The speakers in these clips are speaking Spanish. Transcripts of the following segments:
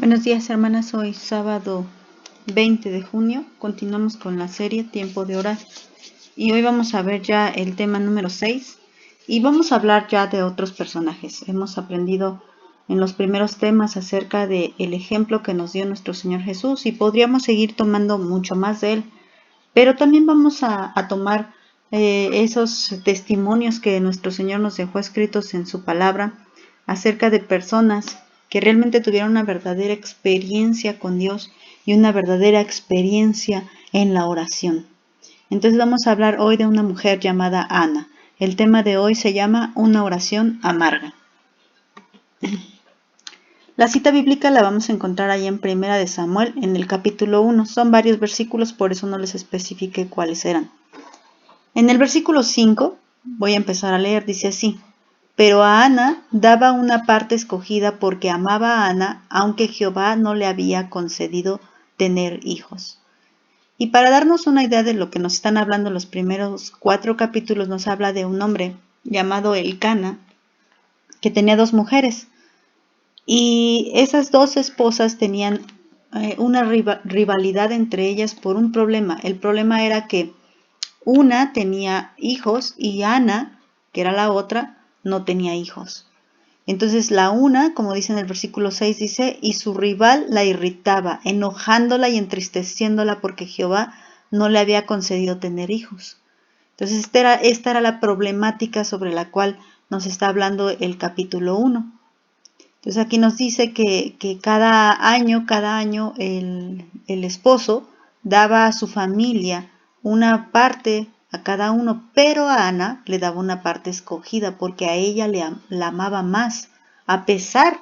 Buenos días, hermanas. Hoy sábado 20 de junio continuamos con la serie Tiempo de Orar y hoy vamos a ver ya el tema número 6 y vamos a hablar ya de otros personajes. Hemos aprendido en los primeros temas acerca del ejemplo que nos dio nuestro Señor Jesús y podríamos seguir tomando mucho más de él, pero también vamos a tomar esos testimonios que nuestro Señor nos dejó escritos en su palabra acerca de personas que realmente tuvieron una verdadera experiencia con Dios y una verdadera experiencia en la oración. Entonces vamos a hablar hoy de una mujer llamada Ana. El tema de hoy se llama Una oración amarga. La cita bíblica la vamos a encontrar ahí en Primera de Samuel, en el capítulo 1. Son varios versículos, por eso no les especifiqué cuáles eran. En el versículo 5, voy a empezar a leer, dice así: Pero a Ana daba una parte escogida porque amaba a Ana, aunque Jehová no le había concedido tener hijos. Y para darnos una idea de lo que nos están hablando los primeros 4 capítulos, nos habla de un hombre llamado Elcana, que tenía 2 mujeres. Y esas 2 esposas tenían una rivalidad entre ellas por un problema. El problema era que una tenía hijos y Ana, que era la otra, no tenía hijos. Entonces la una, como dice en el versículo 6, dice: y su rival la irritaba, enojándola y entristeciéndola porque Jehová no le había concedido tener hijos. Entonces esta era la problemática sobre la cual nos está hablando el capítulo 1. Entonces aquí nos dice que cada año el esposo daba a su familia una parte a cada uno, pero a Ana le daba una parte escogida porque a ella la amaba más, a pesar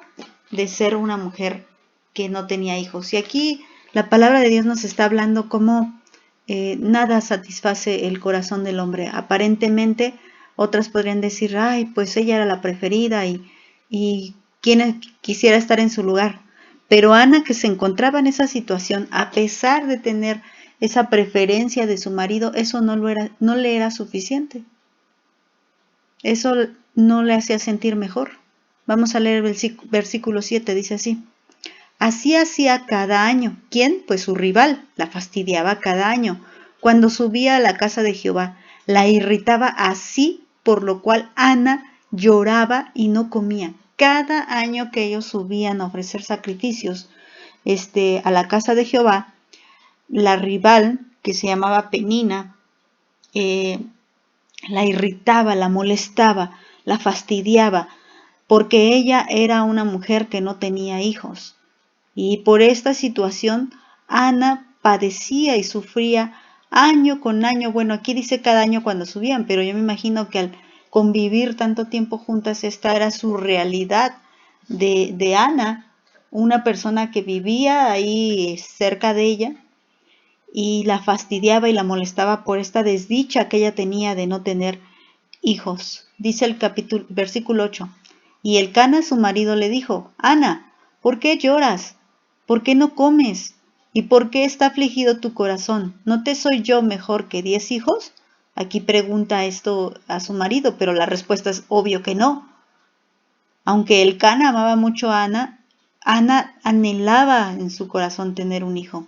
de ser una mujer que no tenía hijos. Y aquí la palabra de Dios nos está hablando cómo nada satisface el corazón del hombre. Aparentemente otras podrían decir: ay, pues ella era la preferida y quien quisiera estar en su lugar. Pero Ana, que se encontraba en esa situación, a pesar de tener esa preferencia de su marido, eso no le era suficiente. Eso no le hacía sentir mejor. Vamos a leer el versículo 7, dice así: Así hacía cada año. ¿Quién? Pues su rival. La fastidiaba cada año. Cuando subía a la casa de Jehová, la irritaba así, por lo cual Ana lloraba y no comía. Cada año que ellos subían a ofrecer sacrificios a la casa de Jehová, la rival, que se llamaba Penina, la irritaba, la molestaba, la fastidiaba, porque ella era una mujer que no tenía hijos. Y por esta situación, Ana padecía y sufría año con año. Bueno, aquí dice cada año cuando subían, pero yo me imagino que al convivir tanto tiempo juntas, esta era su realidad de Ana, una persona que vivía ahí cerca de ella y la fastidiaba y la molestaba por esta desdicha que ella tenía de no tener hijos. Dice el versículo 8. Y Elcana, su marido, le dijo: Ana, ¿por qué lloras? ¿Por qué no comes? ¿Y por qué está afligido tu corazón? ¿No te soy yo mejor que 10 hijos? Aquí pregunta esto a su marido, pero la respuesta es obvio que no. Aunque Elcana amaba mucho a Ana, Ana anhelaba en su corazón tener un hijo.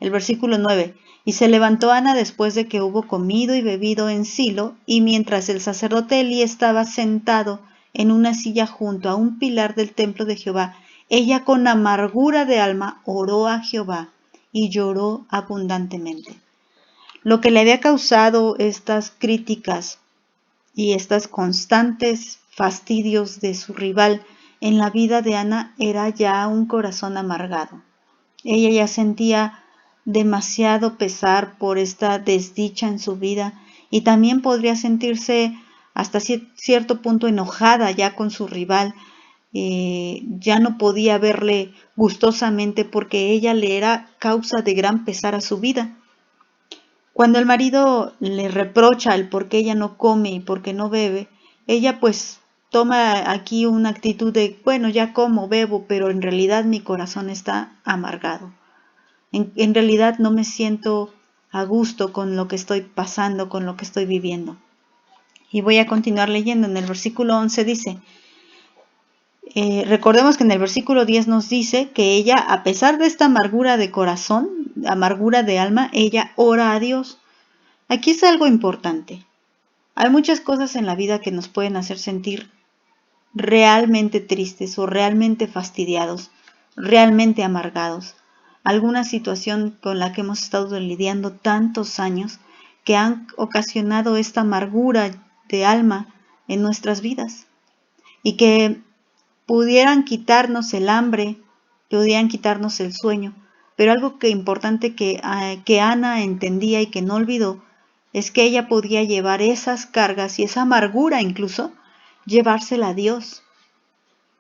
El versículo 9. Y se levantó Ana después de que hubo comido y bebido en Silo, y mientras el sacerdote Elí estaba sentado en una silla junto a un pilar del templo de Jehová, ella con amargura de alma oró a Jehová y lloró abundantemente. Lo que le había causado estas críticas y estos constantes fastidios de su rival en la vida de Ana era ya un corazón amargado. Ella ya sentía demasiado pesar por esta desdicha en su vida y también podría sentirse hasta cierto punto enojada ya con su rival. Ya no podía verle gustosamente porque ella le era causa de gran pesar a su vida. Cuando el marido le reprocha el por qué ella no come y por qué no bebe, ella pues toma aquí una actitud de: bueno, ya como, bebo, pero en realidad mi corazón está amargado. En realidad no me siento a gusto con lo que estoy pasando, con lo que estoy viviendo. Y voy a continuar leyendo. En el versículo 11 dice: Recordemos que en el versículo 10 nos dice que ella, a pesar de esta amargura de corazón, amargura de alma, ella ora a Dios. Aquí es algo importante. Hay muchas cosas en la vida que nos pueden hacer sentir realmente tristes o realmente fastidiados, realmente amargados. Alguna situación con la que hemos estado lidiando tantos años que han ocasionado esta amargura de alma en nuestras vidas y que pudieran quitarnos el hambre, pudieran quitarnos el sueño. Pero algo que importante que Ana entendía y que no olvidó es que ella podía llevar esas cargas y esa amargura incluso, llevársela a Dios.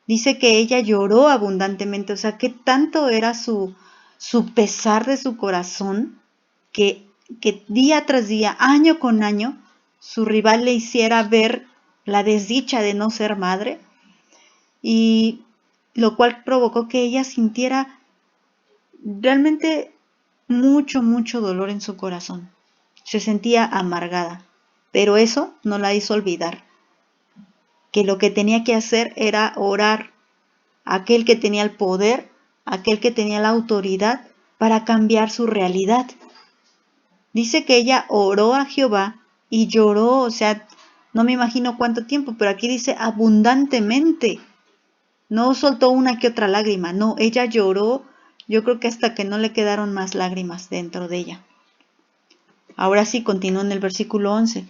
Dice que ella lloró abundantemente, o sea, que tanto era su pesar de su corazón, que día tras día, año con año, su rival le hiciera ver la desdicha de no ser madre, y lo cual provocó que ella sintiera realmente mucho, mucho dolor en su corazón. Se sentía amargada, pero eso no la hizo olvidar que lo que tenía que hacer era orar a aquel que tenía el poder, a aquel que tenía la autoridad para cambiar su realidad. Dice que ella oró a Jehová y lloró, o sea, no me imagino cuánto tiempo, pero aquí dice abundantemente. No soltó una que otra lágrima, no, ella lloró, yo creo que hasta que no le quedaron más lágrimas dentro de ella. Ahora sí, continúa en el versículo 11.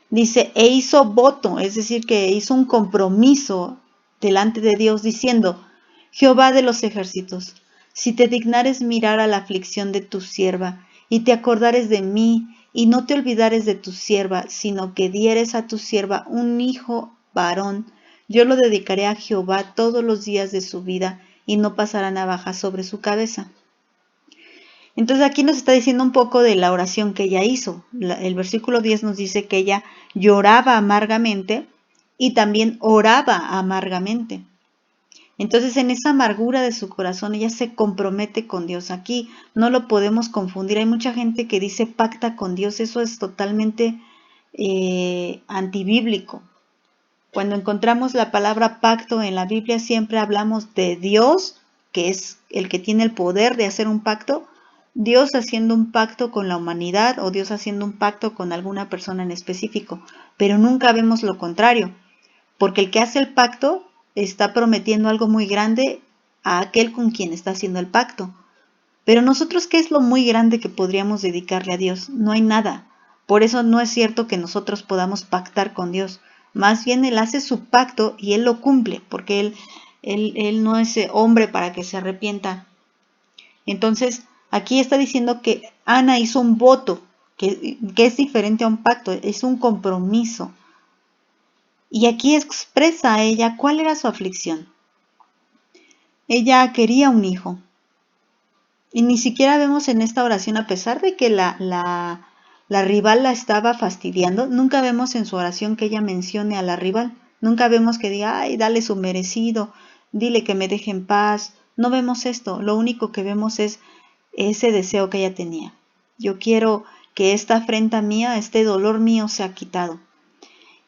Dice, e hizo voto, es decir, que hizo un compromiso delante de Dios diciendo, Jehová de los ejércitos, si te dignares mirar a la aflicción de tu sierva, y te acordares de mí, y no te olvidares de tu sierva, sino que dieres a tu sierva un hijo varón, yo lo dedicaré a Jehová todos los días de su vida, y no pasará navaja sobre su cabeza. Entonces aquí nos está diciendo un poco de la oración que ella hizo. El versículo 10 nos dice que ella lloraba amargamente y también oraba amargamente. Entonces en esa amargura de su corazón ella se compromete con Dios. Aquí no lo podemos confundir. Hay mucha gente que dice pacta con Dios. Eso es totalmente antibíblico. Cuando encontramos la palabra pacto en la Biblia siempre hablamos de Dios, que es el que tiene el poder de hacer un pacto, Dios haciendo un pacto con la humanidad o Dios haciendo un pacto con alguna persona en específico, pero nunca vemos lo contrario, porque el que hace el pacto está prometiendo algo muy grande a aquel con quien está haciendo el pacto. Pero nosotros, ¿qué es lo muy grande que podríamos dedicarle a Dios? No hay nada. Por eso no es cierto que nosotros podamos pactar con Dios. Más bien Él hace su pacto y Él lo cumple, porque Él no es hombre para que se arrepienta. Entonces, aquí está diciendo que Ana hizo un voto, que es diferente a un pacto, es un compromiso. Y aquí expresa a ella cuál era su aflicción. Ella quería un hijo. Y ni siquiera vemos en esta oración, a pesar de que la rival la estaba fastidiando, nunca vemos en su oración que ella mencione a la rival. Nunca vemos que diga, ay, dale su merecido, dile que me deje en paz. No vemos esto. Lo único que vemos es ese deseo que ella tenía. Yo quiero que esta afrenta mía, este dolor mío sea quitado.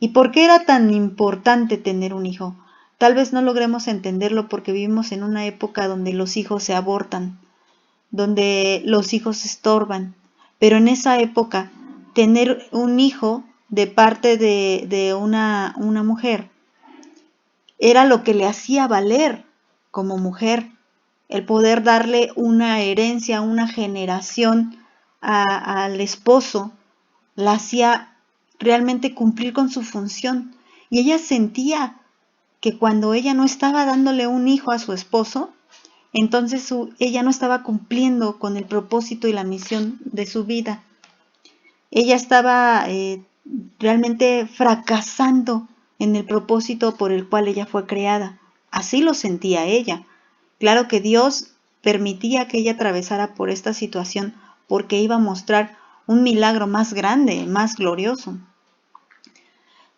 ¿Y por qué era tan importante tener un hijo? Tal vez no logremos entenderlo porque vivimos en una época donde los hijos se abortan, donde los hijos estorban. Pero en esa época, tener un hijo de parte de una mujer era lo que le hacía valer como mujer, el poder darle una herencia, una generación al esposo, la hacía realmente cumplir con su función. Y ella sentía que cuando ella no estaba dándole un hijo a su esposo, entonces ella no estaba cumpliendo con el propósito y la misión de su vida. Ella estaba realmente fracasando en el propósito por el cual ella fue creada. Así lo sentía ella. Claro que Dios permitía que ella atravesara por esta situación porque iba a mostrar un milagro más grande, más glorioso.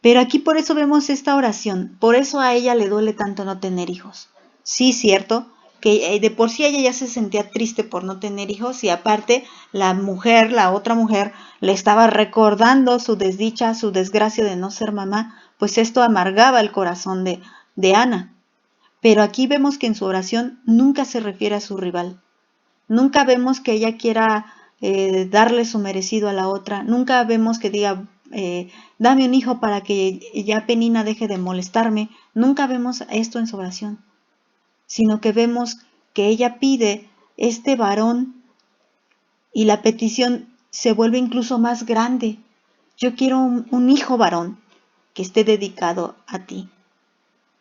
Pero aquí por eso vemos esta oración. Por eso a ella le duele tanto no tener hijos. Sí, cierto, que de por sí ella ya se sentía triste por no tener hijos y aparte la mujer, la otra mujer, le estaba recordando su desdicha, su desgracia de no ser mamá, pues esto amargaba el corazón de Ana. Pero aquí vemos que en su oración nunca se refiere a su rival. Nunca vemos que ella quiera darle su merecido a la otra. Nunca vemos que diga, dame un hijo para que ya Penina deje de molestarme. Nunca vemos esto en su oración, sino que vemos que ella pide este varón y la petición se vuelve incluso más grande. Yo quiero un hijo varón que esté dedicado a ti,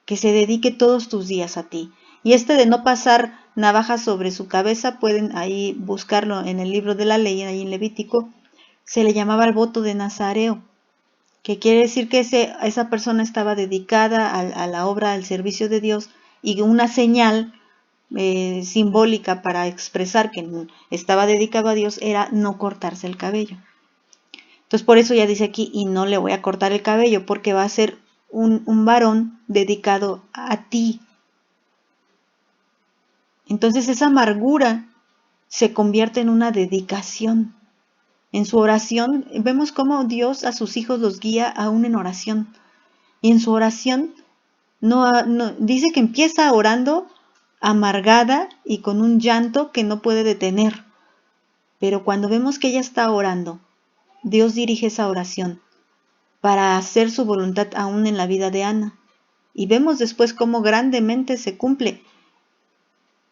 que se dedique todos tus días a ti. Y de no pasar navaja sobre su cabeza, pueden ahí buscarlo en el libro de la ley, ahí en Levítico, se le llamaba el voto de Nazareo, que quiere decir que esa persona estaba dedicada a la obra, al servicio de Dios, y una señal simbólica para expresar que estaba dedicado a Dios era no cortarse el cabello. Entonces por eso ya dice aquí, y no le voy a cortar el cabello, porque va a ser un varón dedicado a ti. Entonces esa amargura se convierte en una dedicación. En su oración vemos cómo Dios a sus hijos los guía aún en oración. Y en su oración dice que empieza orando amargada y con un llanto que no puede detener. Pero cuando vemos que ella está orando, Dios dirige esa oración para hacer su voluntad aún en la vida de Ana. Y vemos después cómo grandemente se cumple.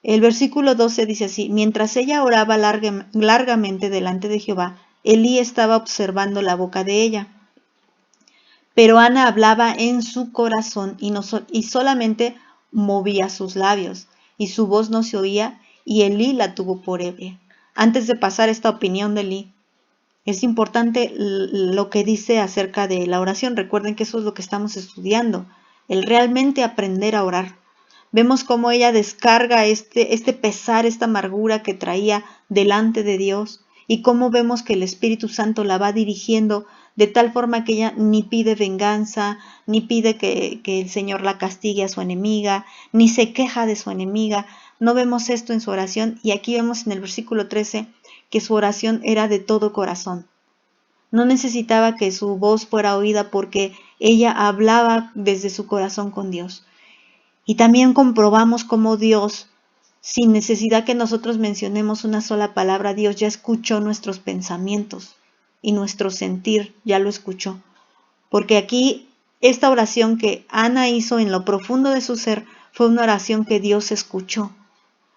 El versículo 12 dice así: mientras ella oraba largamente delante de Jehová, Elí estaba observando la boca de ella. Pero Ana hablaba en su corazón y solamente movía sus labios, y su voz no se oía, y Elí la tuvo por ebria. Antes de pasar esta opinión de Elí, es importante lo que dice acerca de la oración. Recuerden que eso es lo que estamos estudiando, el realmente aprender a orar. Vemos cómo ella descarga este pesar, esta amargura que traía delante de Dios, y cómo vemos que el Espíritu Santo la va dirigiendo de tal forma que ella ni pide venganza, ni pide que el Señor la castigue a su enemiga, ni se queja de su enemiga. No vemos esto en su oración, y aquí vemos en el versículo 13 que su oración era de todo corazón. No necesitaba que su voz fuera oída porque ella hablaba desde su corazón con Dios. Y también comprobamos cómo Dios, sin necesidad que nosotros mencionemos una sola palabra, Dios ya escuchó nuestros pensamientos y nuestro sentir, ya lo escuchó. Porque aquí esta oración que Ana hizo en lo profundo de su ser fue una oración que Dios escuchó.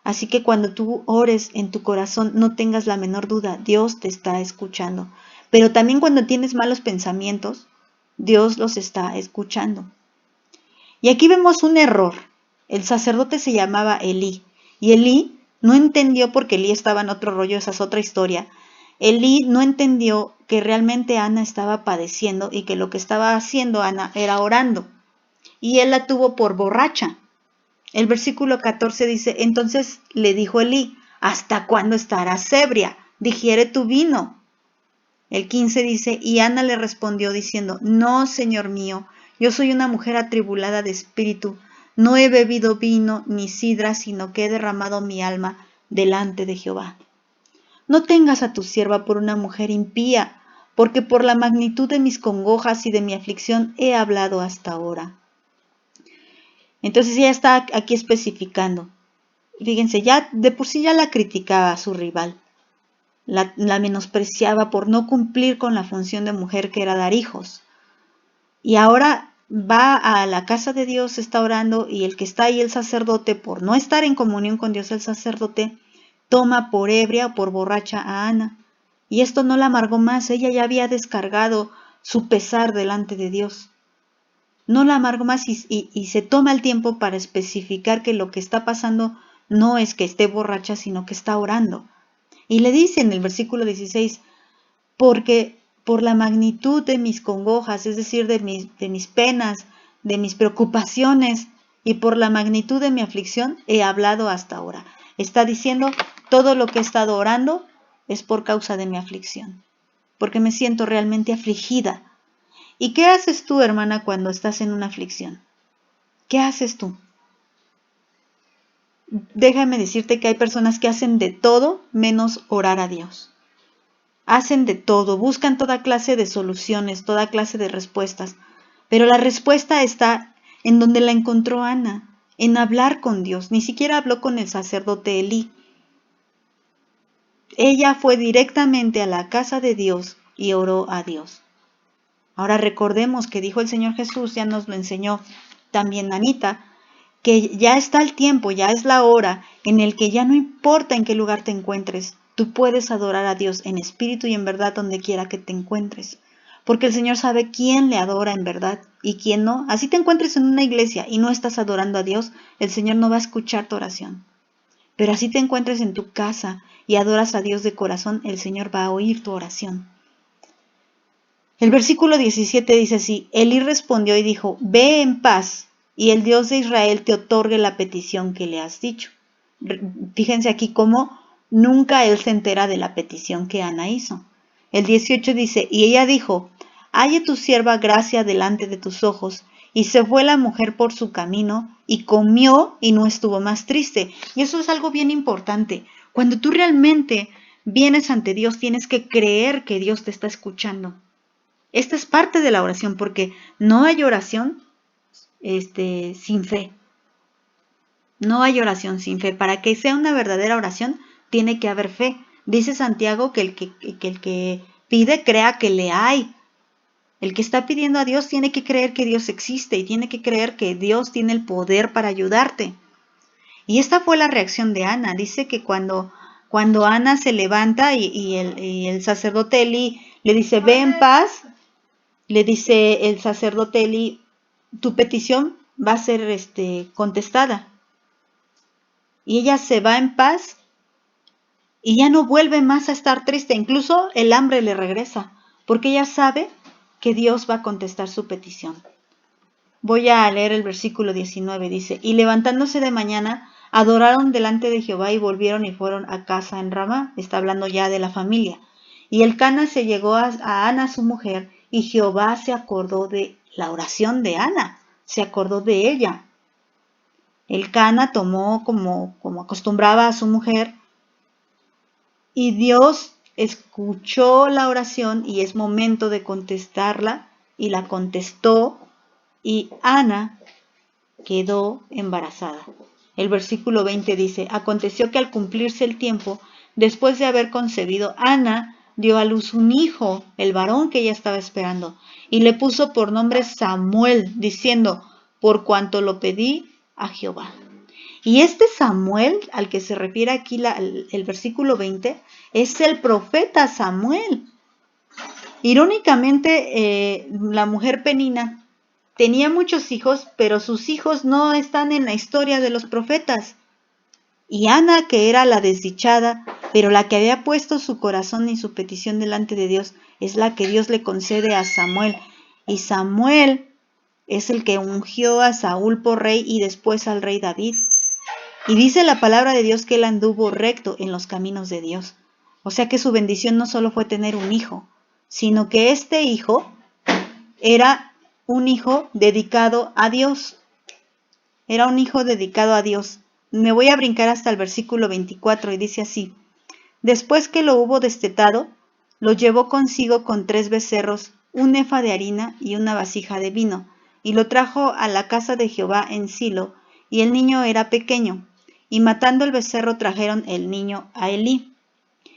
Así que cuando tú ores en tu corazón, no tengas la menor duda, Dios te está escuchando. Pero también cuando tienes malos pensamientos, Dios los está escuchando. Y aquí vemos un error. El sacerdote se llamaba Elí, y Elí no entendió, porque Elí estaba en otro rollo, esa es otra historia. Elí no entendió que realmente Ana estaba padeciendo y que lo que estaba haciendo Ana era orando. Y él la tuvo por borracha. El versículo 14 dice: entonces le dijo Elí: ¿hasta cuándo estarás ebria? Digiere tu vino. El 15 dice: y Ana le respondió diciendo: no, Señor mío, yo soy una mujer atribulada de espíritu, no he bebido vino ni sidra, sino que he derramado mi alma delante de Jehová. No tengas a tu sierva por una mujer impía, porque por la magnitud de mis congojas y de mi aflicción he hablado hasta ahora. Entonces ella está aquí especificando. Fíjense, ya de por sí ya la criticaba a su rival. La menospreciaba por no cumplir con la función de mujer que era dar hijos. Y ahora va a la casa de Dios, está orando, y el que está ahí, el sacerdote, por no estar en comunión con Dios, el sacerdote, toma por ebria o por borracha a Ana. Y esto no la amargó más, ella ya había descargado su pesar delante de Dios. No la amargó más y se toma el tiempo para especificar que lo que está pasando no es que esté borracha, sino que está orando. Y le dice en el versículo 16, porque por la magnitud de mis congojas, es decir, de mis penas, de mis preocupaciones, y por la magnitud de mi aflicción, he hablado hasta ahora. Está diciendo, todo lo que he estado orando es por causa de mi aflicción, porque me siento realmente afligida. ¿Y qué haces tú, hermana, cuando estás en una aflicción? ¿Qué haces tú? Déjame decirte que hay personas que hacen de todo menos orar a Dios. Hacen de todo, buscan toda clase de soluciones, toda clase de respuestas. Pero la respuesta está en donde la encontró Ana, en hablar con Dios. Ni siquiera habló con el sacerdote Elí. Ella fue directamente a la casa de Dios y oró a Dios. Ahora recordemos que dijo el Señor Jesús, ya nos lo enseñó también Anita, que ya está el tiempo, ya es la hora en el que ya no importa en qué lugar te encuentres, tú puedes adorar a Dios en espíritu y en verdad donde quiera que te encuentres. Porque el Señor sabe quién le adora en verdad y quién no. Así te encuentres en una iglesia y no estás adorando a Dios, el Señor no va a escuchar tu oración. Pero así te encuentres en tu casa y adoras a Dios de corazón, el Señor va a oír tu oración. El versículo 17 dice así: Elí respondió y dijo, ve en paz, y el Dios de Israel te otorgue la petición que le has dicho. Fíjense aquí cómo nunca él se entera de la petición que Ana hizo. El 18 dice, y ella dijo, halle tu sierva gracia delante de tus ojos. Y se fue la mujer por su camino y comió y no estuvo más triste. Y eso es algo bien importante. Cuando tú realmente vienes ante Dios, tienes que creer que Dios te está escuchando. Esta es parte de la oración, porque no hay oración sin fe. No hay oración sin fe. Para que sea una verdadera oración, tiene que haber fe. Dice Santiago que el que pide, crea que le hay. El que está pidiendo a Dios tiene que creer que Dios existe y tiene que creer que Dios tiene el poder para ayudarte. Y esta fue la reacción de Ana. Dice que cuando Ana se levanta y el sacerdote Elí le dice, ve en paz, le dice el sacerdote Elí, tu petición va a ser contestada. Y ella se va en paz y ya no vuelve más a estar triste. Incluso el hambre le regresa, porque ella sabe que Dios va a contestar su petición. Voy a leer el versículo 19, dice, y levantándose de mañana, adoraron delante de Jehová y volvieron y fueron a casa en Ramá. Está hablando ya de la familia. Y Elcana se llegó a Ana su mujer, y Jehová se acordó de la oración de Ana, se acordó de ella. Elcana tomó como acostumbraba a su mujer, y Dios escuchó la oración y es momento de contestarla, y la contestó, y Ana quedó embarazada. El versículo 20 dice, aconteció que al cumplirse el tiempo, después de haber concebido, Ana dio a luz un hijo, el varón que ella estaba esperando, y le puso por nombre Samuel, diciendo, por cuanto lo pedí a Jehová. Y este Samuel, al que se refiere aquí el versículo 20, es el profeta Samuel. Irónicamente, la mujer Penina tenía muchos hijos, pero sus hijos no están en la historia de los profetas. Y Ana, que era la desdichada, pero la que había puesto su corazón y su petición delante de Dios, es la que Dios le concede a Samuel. Y Samuel es el que ungió a Saúl por rey y después al rey David. Y dice la palabra de Dios que él anduvo recto en los caminos de Dios. O sea que su bendición no solo fue tener un hijo, sino que este hijo era un hijo dedicado a Dios. Era un hijo dedicado a Dios. Me voy a brincar hasta el versículo 24 y dice así. Después que lo hubo destetado, lo llevó consigo con 3 becerros, un efa de harina y una vasija de vino, y lo trajo a la casa de Jehová en Silo, y el niño era pequeño. Y matando el becerro trajeron el niño a Elí.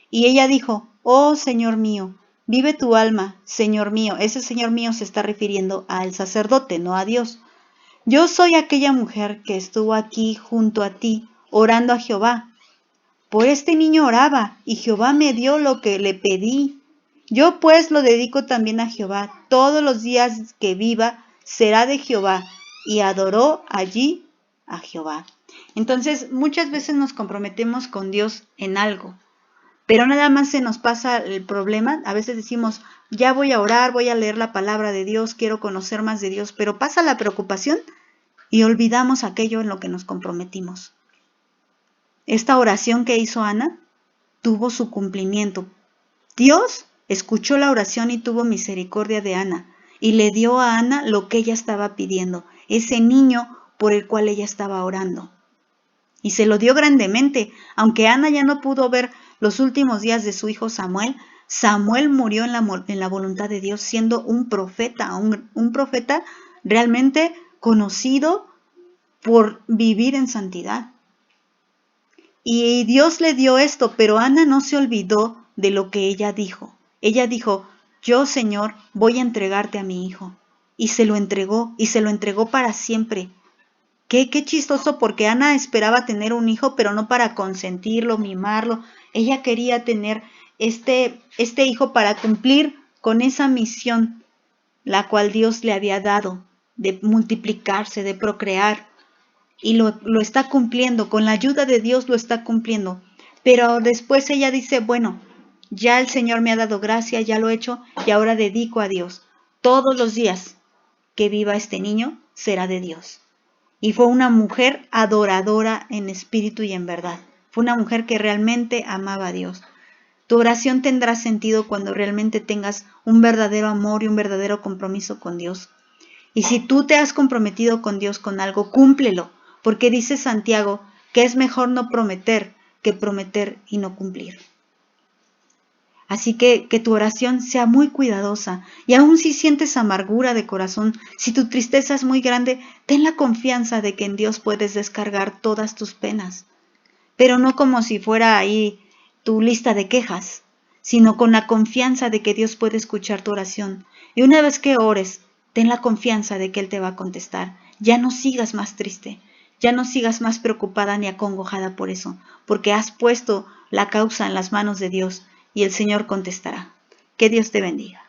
Y ella dijo, oh Señor mío, vive tu alma, Señor mío. Ese Señor mío se está refiriendo al sacerdote, no a Dios. Yo soy aquella mujer que estuvo aquí junto a ti, orando a Jehová. Por este niño oraba, y Jehová me dio lo que le pedí. Yo pues lo dedico también a Jehová. Todos los días que viva será de Jehová. Y adoró allí a Jehová. Entonces, muchas veces nos comprometemos con Dios en algo, pero nada más se nos pasa el problema. A veces decimos, ya voy a orar, voy a leer la palabra de Dios, quiero conocer más de Dios, pero pasa la preocupación y olvidamos aquello en lo que nos comprometimos. Esta oración que hizo Ana tuvo su cumplimiento. Dios escuchó la oración y tuvo misericordia de Ana y le dio a Ana lo que ella estaba pidiendo, ese niño por el cual ella estaba orando. Y se lo dio grandemente, aunque Ana ya no pudo ver los últimos días de su hijo Samuel. Samuel murió en la voluntad de Dios siendo un profeta realmente conocido, por vivir en santidad. Y Dios le dio esto, pero Ana no se olvidó de lo que ella dijo. Ella dijo, yo, Señor, voy a entregarte a mi hijo. Y se lo entregó para siempre. Qué chistoso, porque Ana esperaba tener un hijo, pero no para consentirlo, mimarlo. Ella quería tener este hijo para cumplir con esa misión, la cual Dios le había dado, de multiplicarse, de procrear. Y lo está cumpliendo, con la ayuda de Dios lo está cumpliendo. Pero después ella dice, bueno, ya el Señor me ha dado gracia, ya lo he hecho, y ahora dedico a Dios. Todos los días que viva este niño será de Dios. Y fue una mujer adoradora en espíritu y en verdad. Fue una mujer que realmente amaba a Dios. Tu oración tendrá sentido cuando realmente tengas un verdadero amor y un verdadero compromiso con Dios. Y si tú te has comprometido con Dios con algo, cúmplelo, porque dice Santiago que es mejor no prometer que prometer y no cumplir. Así que tu oración sea muy cuidadosa, y aun si sientes amargura de corazón, si tu tristeza es muy grande, ten la confianza de que en Dios puedes descargar todas tus penas, pero no como si fuera ahí tu lista de quejas, sino con la confianza de que Dios puede escuchar tu oración. Y una vez que ores, ten la confianza de que Él te va a contestar. Ya no sigas más triste, ya no sigas más preocupada ni acongojada por eso, porque has puesto la causa en las manos de Dios y el Señor contestará. Que Dios te bendiga.